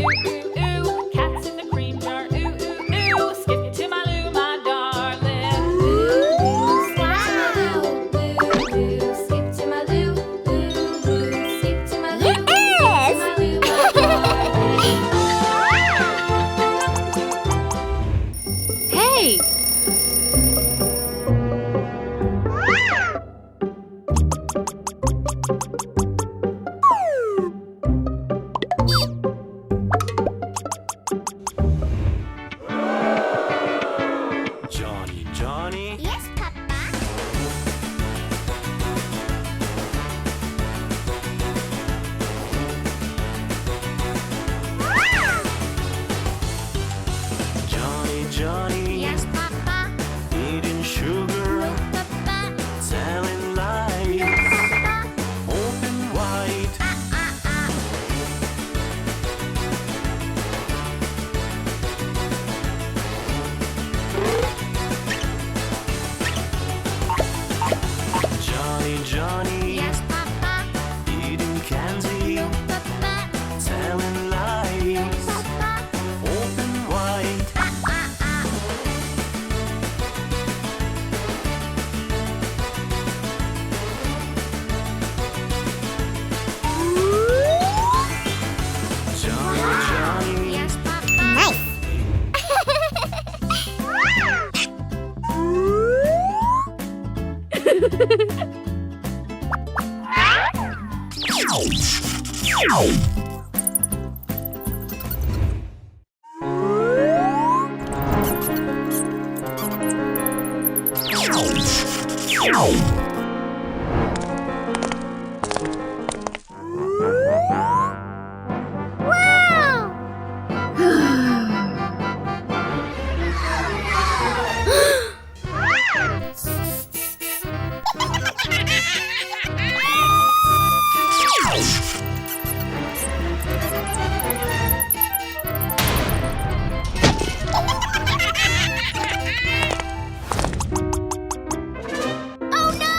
Cats in the cream jar. Ooh, ooh, ooh. Skip it to my Lou, my darling. Skip to my Lou. Skip to my Lou. Yes! Hey! Johnny, Johnny. Yes, Papa. Johnny, Johnny. Yes, Papa. Eating sugar, No, Papa. telling lies. Papa. Open wide. Johnny, Johnny. Yes, Papa. Eating candy, No, Papa. telling lies. Papa. Open wide. Johnny, Johnny. Yes, Papa. Nice. Oh no!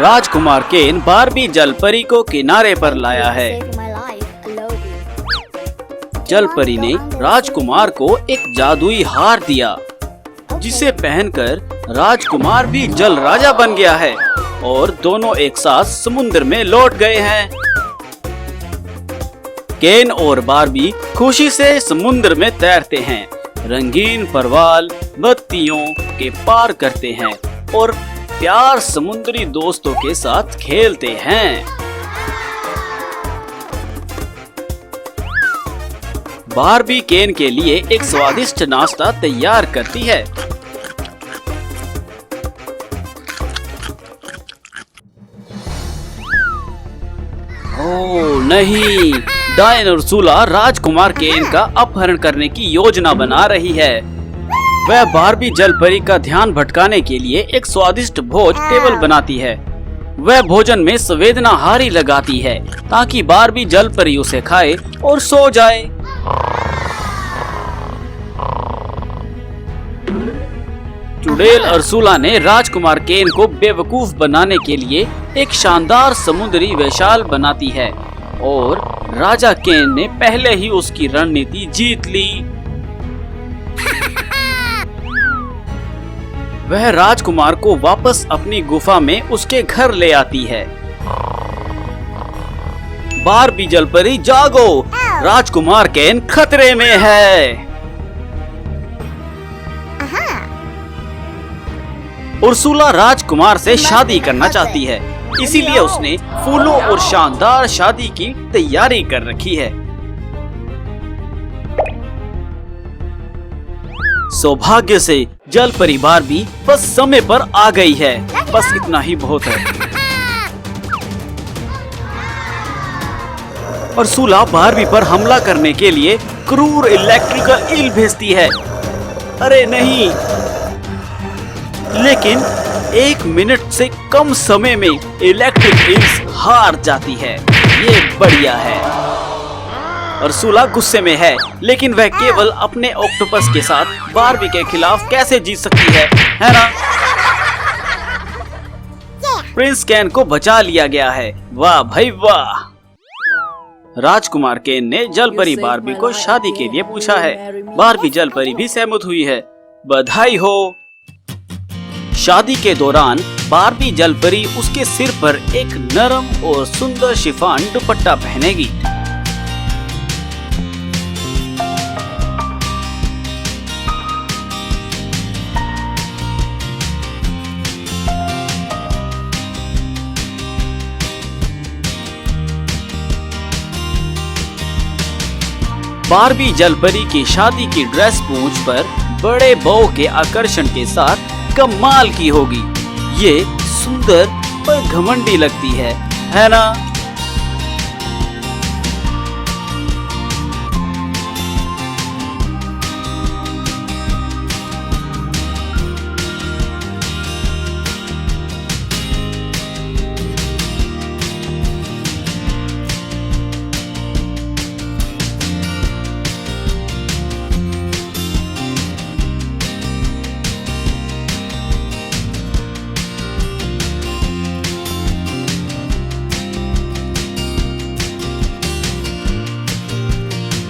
Rajkumar cane Barbie जलपरी को किनारे पर लाया है। जलपरी ने राजकुमार को एक जादुई हार दिया, जिसे पहनकर राजकुमार भी जल राजा बन गया है और दोनों एक साथ समुद्र में लौट गए हैं। केन और बारबी खुशी से समुद्र में तैरते हैं, रंगीन परवाल बत्तियों के पार करते हैं और प्यार समुद्री दोस्तों के साथ खेलते हैं। बारबी केन के लिए एक स्वादिष्ट नाश्ता तैयार करती है। ओह नहीं, डायन उर्सुला राजकुमार केन का अपहरण करने की योजना बना रही है। वह बारबी जलपरी का ध्यान भटकाने के लिए एक स्वादिष्ट भोज टेबल बनाती है। वह भोजन में संवेदनाहारी लगाती है ताकि बारबी जलपरी उसे खाए और सो जाए। चुड़ैल उर्सुला ने राजकुमार केन को बेवकूफ बनाने के लिए एक शानदार समुद्री वेशाल बनाती है और राजा केन ने पहले ही उसकी रणनीति जीत ली। वह राजकुमार को वापस अपनी गुफा में उसके घर ले आती है। बारबी जलपरी जागो, राजकुमार केन खतरे में है। उर्सुला राजकुमार से शादी करना चाहती है, इसीलिए उसने फूलों और शानदार शादी की तैयारी कर रखी है। सौभाग्य से जलपरी बारबी बस समय पर आ गई है। बस इतना ही बहुत है। उर्सुला बारबी पर हमला करने के लिए क्रूर इलेक्ट्रिकल ईल भेजती है। अरे नहीं, लेकिन 1 मिनट से कम समय में इलेक्ट्रिक ईल्स हार जाती है। ये बढ़िया है। उर्सुला गुस्से में है, लेकिन वह केवल अपने ऑक्टोपस के साथ बारबी के खिलाफ कैसे जीत सकती है ना? प्रिंस केन को बचा लिया गया है। वाह भाई वाह। राजकुमार केन ने जलपरी बारबी को शादी के लिए पूछा है। बारबी जलपरी भी सहमत हुई है। बधाई हो। शादी के दौरान बारबी जलपरी उसके सिर पर एक नरम और सुंदर शिफॉन दुपट्टा पहनेगी। बारबी जलपरी की शादी की ड्रेस पूंछ पर बड़े बो के आकर्षण के साथ कमाल की होगी। ये सुंदर पर घमंडी लगती है ना?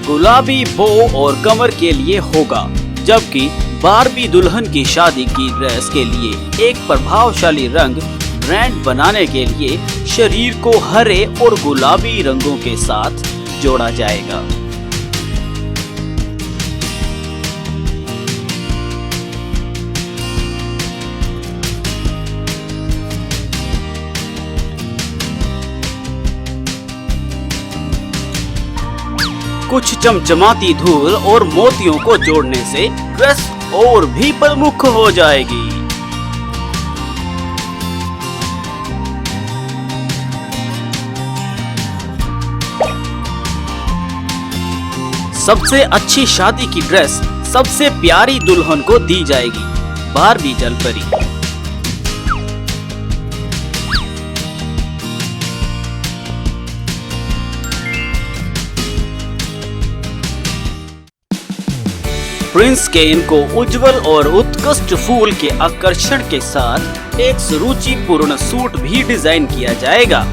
गुलाबी बो और कमर के लिए होगा, जबकि बारबी दुल्हन की शादी की ड्रेस के लिए एक प्रभावशाली रंग ब्रांड बनाने के लिए शरीर को हरे और गुलाबी रंगों के साथ जोड़ा जाएगा। कुछ चमचमाती धूल और मोतियों को जोड़ने से ड्रेस और भी प्रमुख हो जाएगी। सबसे अच्छी शादी की ड्रेस सबसे प्यारी दुल्हन को दी जाएगी। बारबी जलपरी। प्रिंस केन को उज्जवल और उत्कृष्ट फूल के आकर्षण के साथ एक सुरुचिपूर्ण सूट भी डिजाइन किया जाएगा।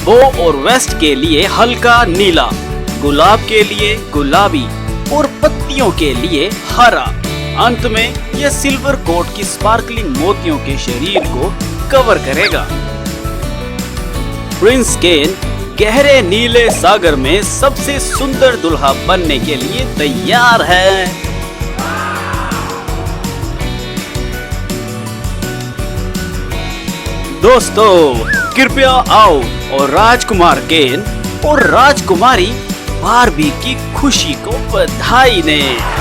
बो और वेस्ट के लिए हल्का नीला, गुलाब के लिए गुलाबी और पत्तियों के लिए हरा। अंत में यह सिल्वर कोट की स्पार्कलिंग मोतियों के शरीर को कवर करेगा। प्रिंस केन गहरे नीले सागर में सबसे सुंदर दुल्हा बनने के लिए तैयार है। दोस्तों, कृपया आओ और राजकुमार केन और राजकुमारी बारबी की खुशी को बधाई दें।